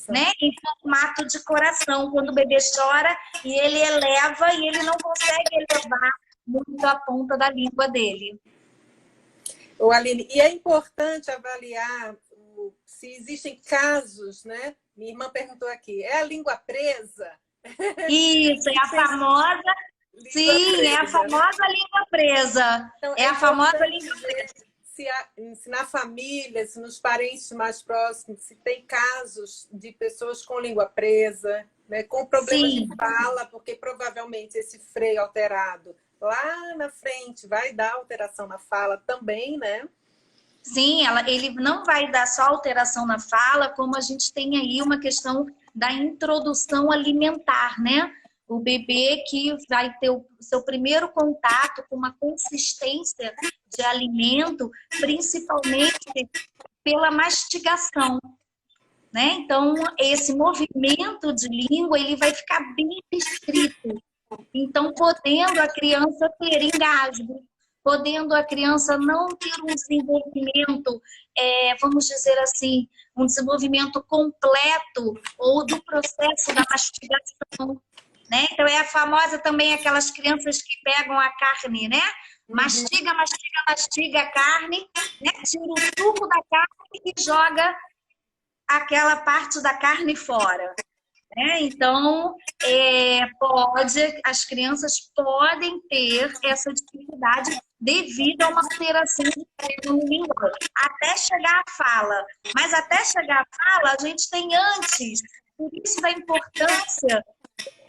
Né? Em formato de coração, quando o bebê chora e ele eleva e ele não consegue elevar muito a ponta da língua dele. Ô, Aline, e é importante avaliar se existem casos, né? Minha irmã perguntou aqui, é a língua presa? Isso, é a famosa... Sim, é a famosa língua presa. Então, é a famosa língua presa. Se na família, se nos parentes mais próximos, se tem casos de pessoas com língua presa, né, com problemas de fala, porque provavelmente esse freio alterado lá na frente vai dar alteração na fala também, né? Sim, ele não vai dar só alteração na fala, como a gente tem aí uma questão da introdução alimentar, né? O bebê que vai ter o seu primeiro contato com uma consistência de alimento, principalmente pela mastigação, né? Então, esse movimento de língua, ele vai ficar bem restrito. Então, podendo a criança ter engasgo, podendo a criança não ter um desenvolvimento, vamos dizer assim, um desenvolvimento completo ou do processo da mastigação. Né? Então, é a famosa também aquelas crianças que pegam a carne, né? Mastiga, mastiga, mastiga a carne, né? Tira o suco da carne e joga aquela parte da carne fora. Né? Então, as crianças podem ter essa dificuldade devido a uma alteração de termo lingual, até chegar à fala. Mas até chegar à fala, a gente tem antes. Por isso da importância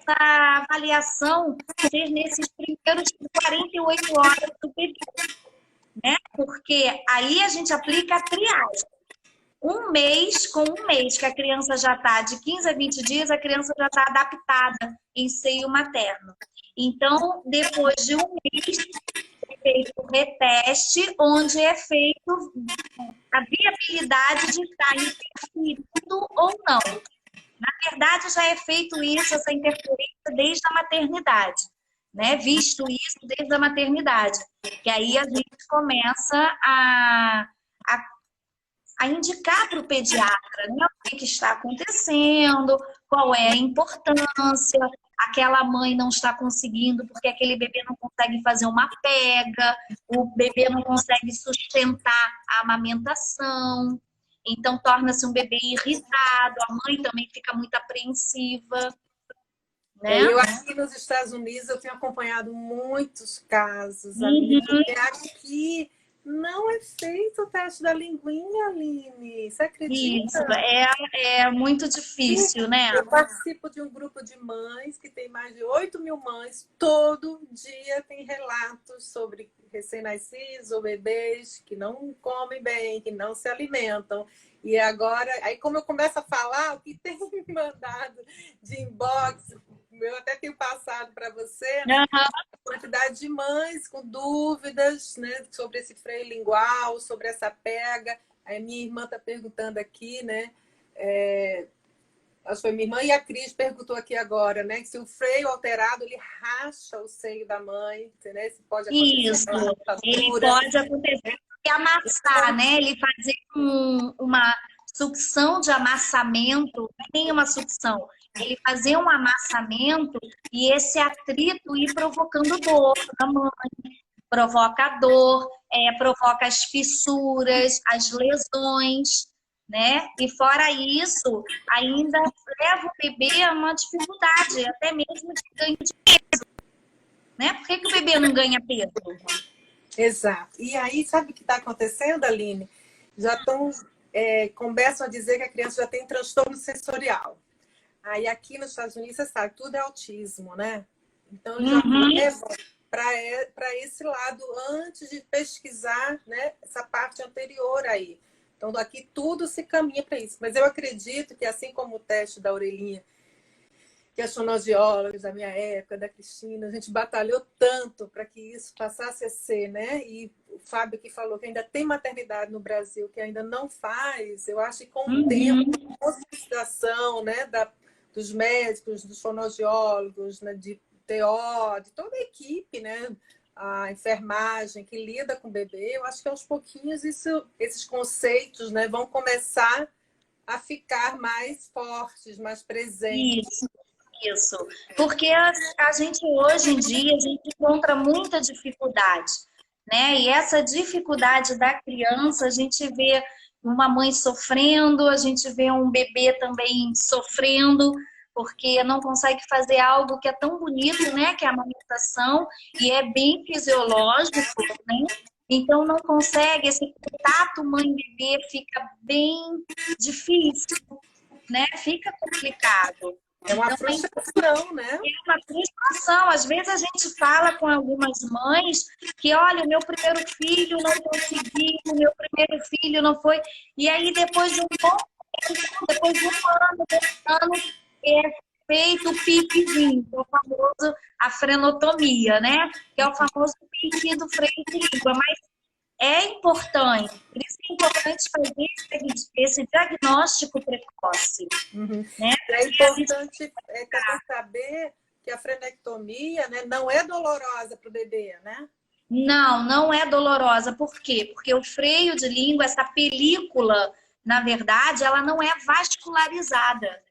a avaliação ser nesses primeiros 48 horas do período, né? Porque aí a gente aplica a triagem. Um mês, que a criança já está de 15 a 20 dias, a criança já está adaptada em seio materno. Então, depois de um mês, é feito o reteste, onde é feito a viabilidade de estar interferindo ou não. Na verdade, já é feito isso, essa interferência, desde a maternidade, né? Visto isso desde a maternidade. Que aí a gente começa a indicar para o pediatra, né? O que está acontecendo, qual é a importância, aquela mãe não está conseguindo porque aquele bebê não consegue fazer uma pega, o bebê não consegue sustentar a amamentação. Então, torna-se um bebê irritado, a mãe também fica muito apreensiva. Né? Eu aqui nos Estados Unidos, eu tenho acompanhado muitos casos, Aline, porque aqui não é feito o teste da linguinha, Aline. Você acredita? Isso, é muito difícil, né? Eu participo de um grupo de mães que tem mais de 8 mil mães. Todo dia tem relatos sobre recém-nascidos ou bebês que não comem bem, que não se alimentam. E agora, aí como eu começo a falar, o que tem me mandado de inbox, eu até tenho passado para você, né? A quantidade de mães com dúvidas, né, sobre esse freio lingual, sobre essa pega. A minha irmã está perguntando aqui, né? Acho que foi minha irmã e a Cris perguntou aqui agora, né? Que se o freio alterado, ele racha o seio da mãe, né? Isso pode acontecer. Isso, ele pode acontecer e amassar, né? Ele fazer uma sucção de amassamento, não tem uma sucção. Ele fazer um amassamento e esse atrito ir provocando dor na mãe. Provoca dor, provoca as fissuras, as lesões, né? E fora isso, ainda leva o bebê a uma dificuldade, até mesmo de ganho de peso. Né? Por que o bebê não ganha peso? Exato. E aí, sabe o que está acontecendo, Aline? Já começam a dizer que a criança já tem transtorno sensorial. Aí aqui nos Estados Unidos, você sabe, tudo é autismo, né? Então, eles já levam para esse lado antes de pesquisar, né, essa parte anterior aí. Então, aqui tudo se caminha para isso. Mas eu acredito que, assim como o teste da orelhinha, que as fonoaudiólogas da minha época, da Cristina, a gente batalhou tanto para que isso passasse a ser, né? E o Fábio que falou que ainda tem maternidade no Brasil que ainda não faz. Eu acho que com o tempo, com a conscientização, né, dos médicos, dos fonoaudiólogos, né, de TO, de toda a equipe, né? A enfermagem que lida com o bebê, eu acho que aos pouquinhos esses conceitos, né, vão começar a ficar mais fortes, mais presentes. Isso. Porque a gente hoje em dia a gente encontra muita dificuldade, né? E essa dificuldade da criança, a gente vê uma mãe sofrendo, a gente vê um bebê também sofrendo, porque não consegue fazer algo que é tão bonito, né? Que é a amamentação, e é bem fisiológico, né? Então não consegue, esse contato mãe-bebê fica bem difícil, né? Fica complicado. É uma frustração, né? É uma frustração. Às vezes a gente fala com algumas mães que, olha, o meu primeiro filho não conseguiu, o meu primeiro filho não foi. E aí, depois de um bom tempo, depois de um ano, 2 anos, é feito o piquezinho, que é o famoso a frenotomia, né? Que é o famoso pique do freio de língua. Mas é importante, por isso é importante fazer esse diagnóstico precoce. Né? É importante também saber que a frenectomia, né, não é dolorosa para o bebê, né? Não, não é dolorosa. Por quê? Porque o freio de língua, essa película, na verdade, ela não é vascularizada.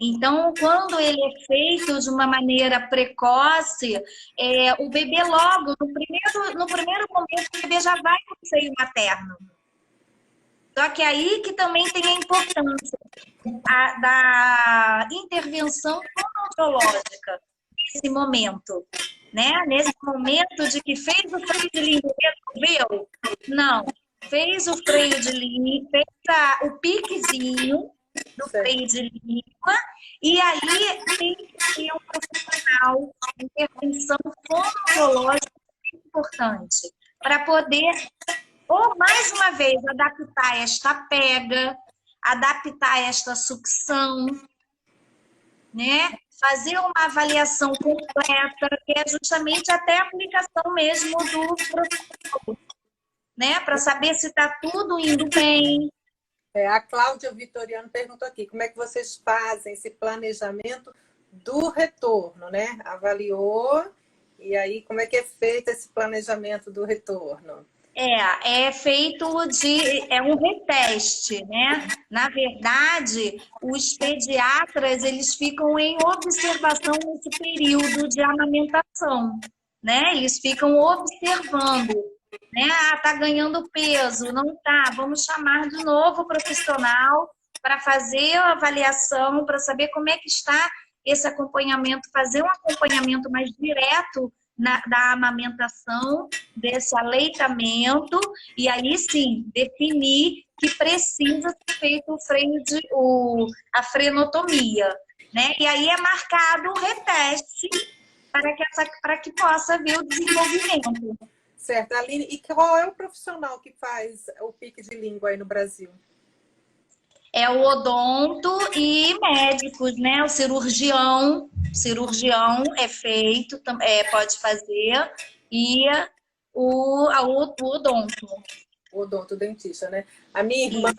Então, quando ele é feito de uma maneira precoce, o bebê logo, no primeiro momento, o bebê já vai para o seio materno. Só que aí que também tem a importância da intervenção fonoaudiológica nesse momento. Né? Nesse momento de que fez o freio de língua e resolveu? Não. Fez o freio de língua, fez o piquezinho do freio de língua, e aí tem que ter um profissional de intervenção fonoaudiológica importante para poder, ou mais uma vez, adaptar esta pega, adaptar esta sucção, né? Fazer uma avaliação completa, que é justamente até a aplicação mesmo do protocolo, né? Para saber se está tudo indo bem. A Cláudia Vitoriano perguntou aqui, como é que vocês fazem esse planejamento do retorno, né? Avaliou, e aí como é que é feito esse planejamento do retorno? É feito um reteste, né? Na verdade, os pediatras, eles ficam em observação nesse período de amamentação, né? Eles ficam observando, né? Ah, tá ganhando peso, não tá, vamos chamar de novo o profissional para fazer a avaliação, para saber como é que está esse acompanhamento, fazer um acompanhamento mais direto da amamentação, desse aleitamento, e aí sim, definir que precisa ser feito a frenotomia, né? E aí é marcado o reteste para que possa ver o desenvolvimento. Certo. Aline, e qual é o profissional que faz o pique de língua aí no Brasil? É o odonto e médicos, né? O cirurgião é feito, pode fazer, e o odonto. O odonto, dentista, né? A minha irmã,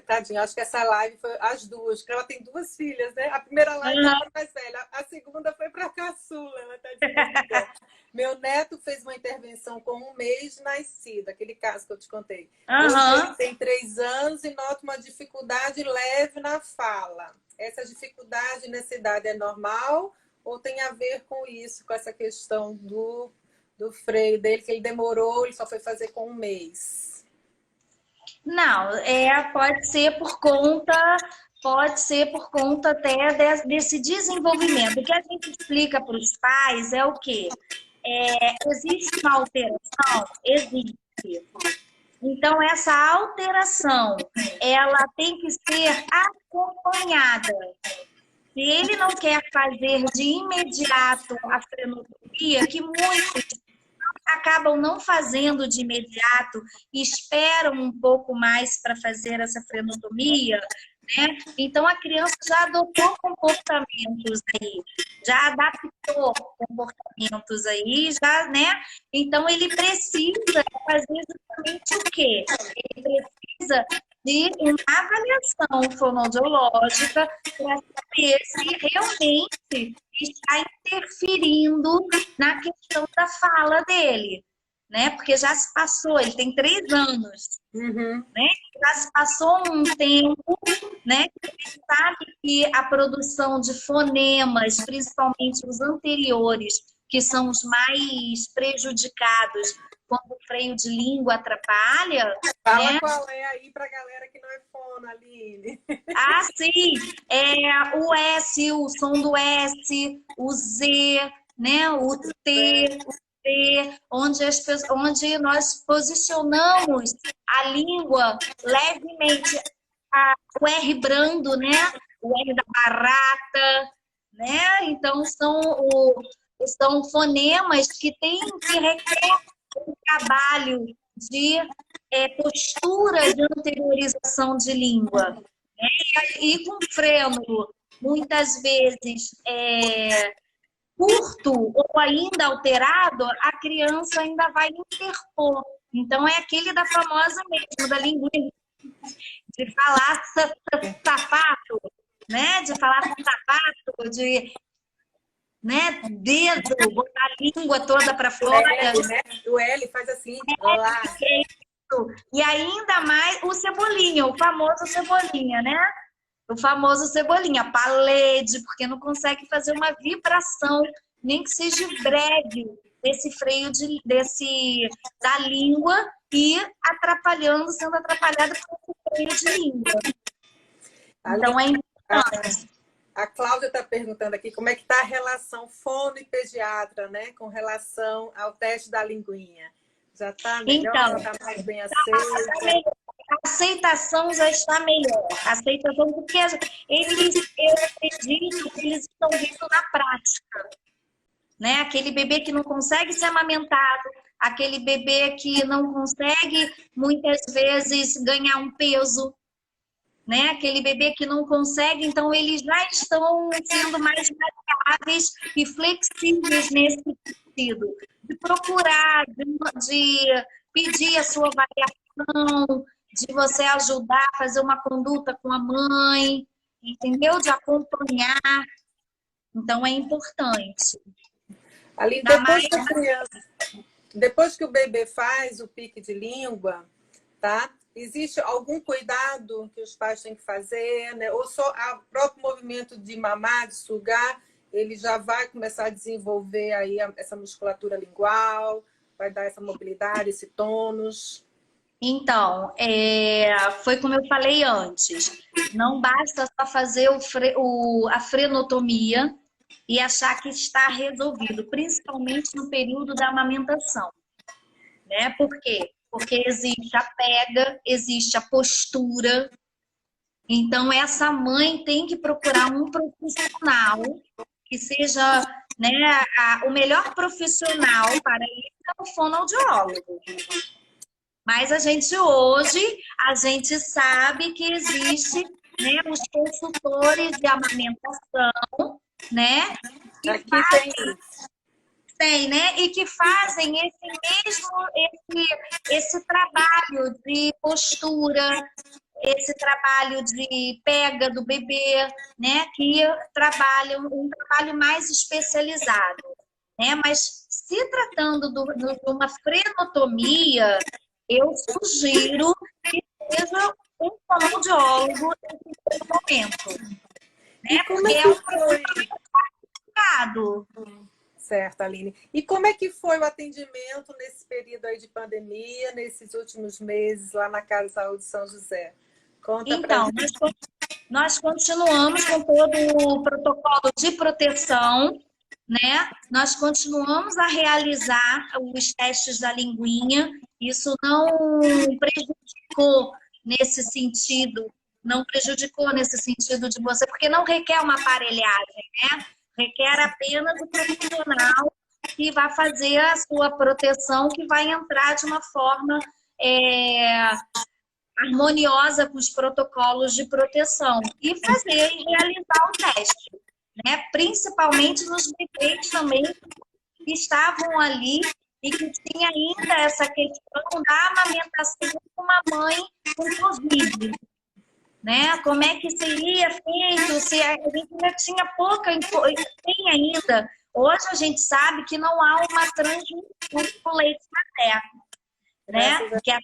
tadinha, acho que essa live foi as duas, porque ela tem 2 filhas, né? A primeira live foi para mais velha, a segunda foi para a caçula, ela tá dizendo. Meu neto fez uma intervenção com 1 mês de nascido, aquele caso que eu te contei. Hoje ele tem 3 anos e nota uma dificuldade leve na fala. Essa dificuldade nessa idade é normal ou tem a ver com isso, com essa questão do freio dele, que ele demorou, ele só foi fazer com 1 mês? Não, pode ser por conta até desse desenvolvimento. O que a gente explica para os pais é o quê? Existe uma alteração? Existe. Então, essa alteração, ela tem que ser acompanhada. Se ele não quer fazer de imediato a frenotomia, que muitos acabam não fazendo de imediato e esperam um pouco mais para fazer essa frenotomia, né? Então, a criança já adotou comportamentos aí, já adaptou comportamentos aí, já, né? Então, ele precisa fazer justamente o quê? Ele precisa de uma avaliação fonoaudiológica para saber se realmente está interferindo na questão da fala dele, né? Porque já se passou, ele tem 3 anos, né? Já se passou um tempo, né? Ele sabe que a produção de fonemas, principalmente os anteriores, que são os mais prejudicados quando o freio de língua atrapalha. Fala, né? qual é aí para a galera que não é fono, Aline. Ah, sim! O S, o som do S, o Z, né? O T, o T, onde nós posicionamos a língua levemente, o R brando, né? O R da barata, né? Então, são fonemas que requer um trabalho de postura de anteriorização de língua. Né? E com freno, muitas vezes, curto ou ainda alterado, a criança ainda vai interpor. Então, é aquele da famosa mesmo, da linguinha, de falar sapato, né? De falar sapato, de... né? Dedo, botar a língua toda para fora. O L faz assim, lá. E ainda mais o cebolinha, o famoso cebolinha, né? O famoso cebolinha, palede, porque não consegue fazer uma vibração, nem que seja breve, desse freio da língua e sendo atrapalhada por freio de língua. Então é importante. A Cláudia está perguntando aqui como é que está a relação fono e pediatra, né? Com relação ao teste da linguinha. Já está melhor? Então, já está mais bem aceita? A aceitação já está melhor. A aceitação, porque eu acredito que eles estão vendo na prática. Né? Aquele bebê que não consegue ser amamentado, aquele bebê que não consegue, muitas vezes, ganhar um peso, né? Aquele bebê que não consegue, então eles já estão sendo mais maleáveis e flexíveis nesse sentido. De procurar, de pedir a sua avaliação, de você ajudar a fazer uma conduta com a mãe, entendeu? De acompanhar. Então, é importante. Ali, depois que o bebê faz o pique de língua, tá? Existe algum cuidado que os pais têm que fazer, né? Ou só o próprio movimento de mamar, de sugar, ele já vai começar a desenvolver aí essa musculatura lingual, vai dar essa mobilidade, esse tônus? Então, foi como eu falei antes, não basta só fazer a frenotomia e achar que está resolvido, principalmente no período da amamentação. Né? Por quê? Porque existe a pega, existe a postura. Então, essa mãe tem que procurar um profissional que seja, né, o melhor profissional para isso é o fonoaudiólogo. Mas hoje, a gente sabe que existe, né, os consultores de amamentação, né? Tem, né? E que fazem esse trabalho de postura, esse trabalho de pega do bebê, né? Que trabalham um trabalho mais especializado, né? Mas se tratando de uma frenotomia, eu sugiro que seja um fonoaudiólogo nesse momento, né? Porque é um procedimento complicado. Certo, Aline. E como é que foi o atendimento nesse período aí de pandemia, nesses últimos meses, lá na Casa de Saúde São José? Conta então, nós continuamos com todo o protocolo de proteção, né? Nós continuamos a realizar os testes da linguinha. Isso não prejudicou nesse sentido, de você, porque não requer uma aparelhagem, né? Requer apenas o profissional que vai fazer a sua proteção, que vai entrar de uma forma harmoniosa com os protocolos de proteção e realizar o teste, né? Principalmente nos bebês também que estavam ali e que tinha ainda essa questão da amamentação com uma mãe com Covid, né? Como é que seria feito, se a gente ainda tinha tem ainda. Hoje a gente sabe que não há uma transmissão do leite materno, né? Que a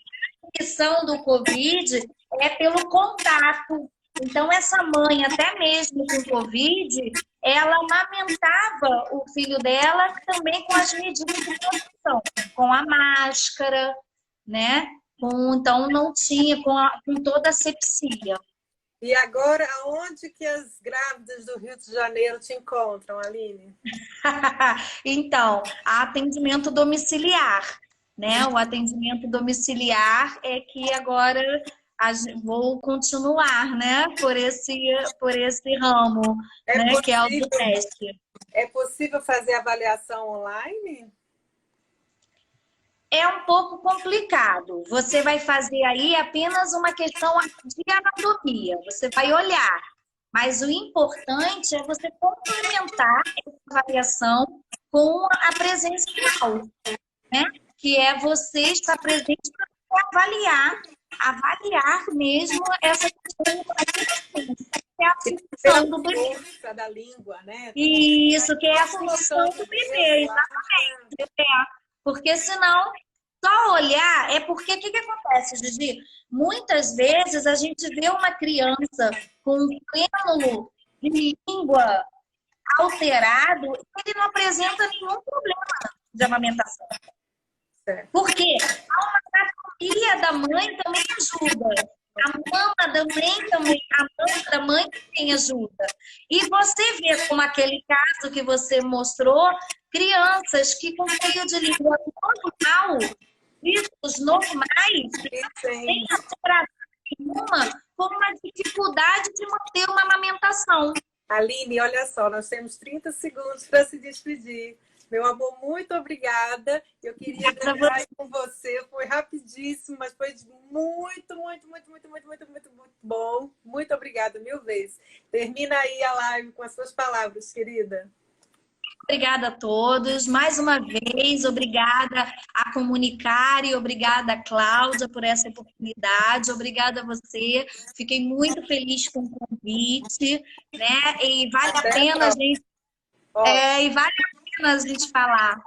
transmissão do Covid é pelo contato. Então, essa mãe, até mesmo com Covid, ela amamentava o filho dela também com as medidas de proteção, com a máscara, né? Então, não tinha, com toda a asepsia. E agora, aonde que as grávidas do Rio de Janeiro te encontram, Aline? Então, atendimento domiciliar, né? O atendimento domiciliar é que agora vou continuar, né? Por esse ramo, né? Que é o do teste. É possível fazer avaliação online? É um pouco complicado. Você vai fazer aí apenas uma questão de anatomia. Você vai olhar. Mas o importante é você complementar essa avaliação com a presencial, né? Que é você estar presente para avaliar mesmo essa questão que é a função do bebê. Da língua, né? Isso, que é a função do bebê, exatamente. Porque senão, só olhar, porque o que acontece, Gigi? Muitas vezes a gente vê uma criança com um plênulo de língua alterado e ele não apresenta nenhum problema de amamentação. Porque a anatomia da mãe também ajuda. A mama da mãe também ajuda. E você vê como aquele caso que você mostrou, crianças que com fio de língua normal, gritos normais, sem alteração nenhuma, com uma dificuldade de manter uma amamentação. Aline, olha só, nós temos 30 segundos para se despedir. Meu amor, muito obrigada. Eu queria brincar com você. Foi rapidíssimo, mas foi muito bom. Muito obrigada, 1000 vezes. Termina aí a live com as suas palavras, querida. Obrigada a todos. Mais uma vez, obrigada a Comunicare, obrigada a Cláudia por essa oportunidade, obrigada a você. Fiquei muito feliz com o convite, né? E vale a pena a gente falar.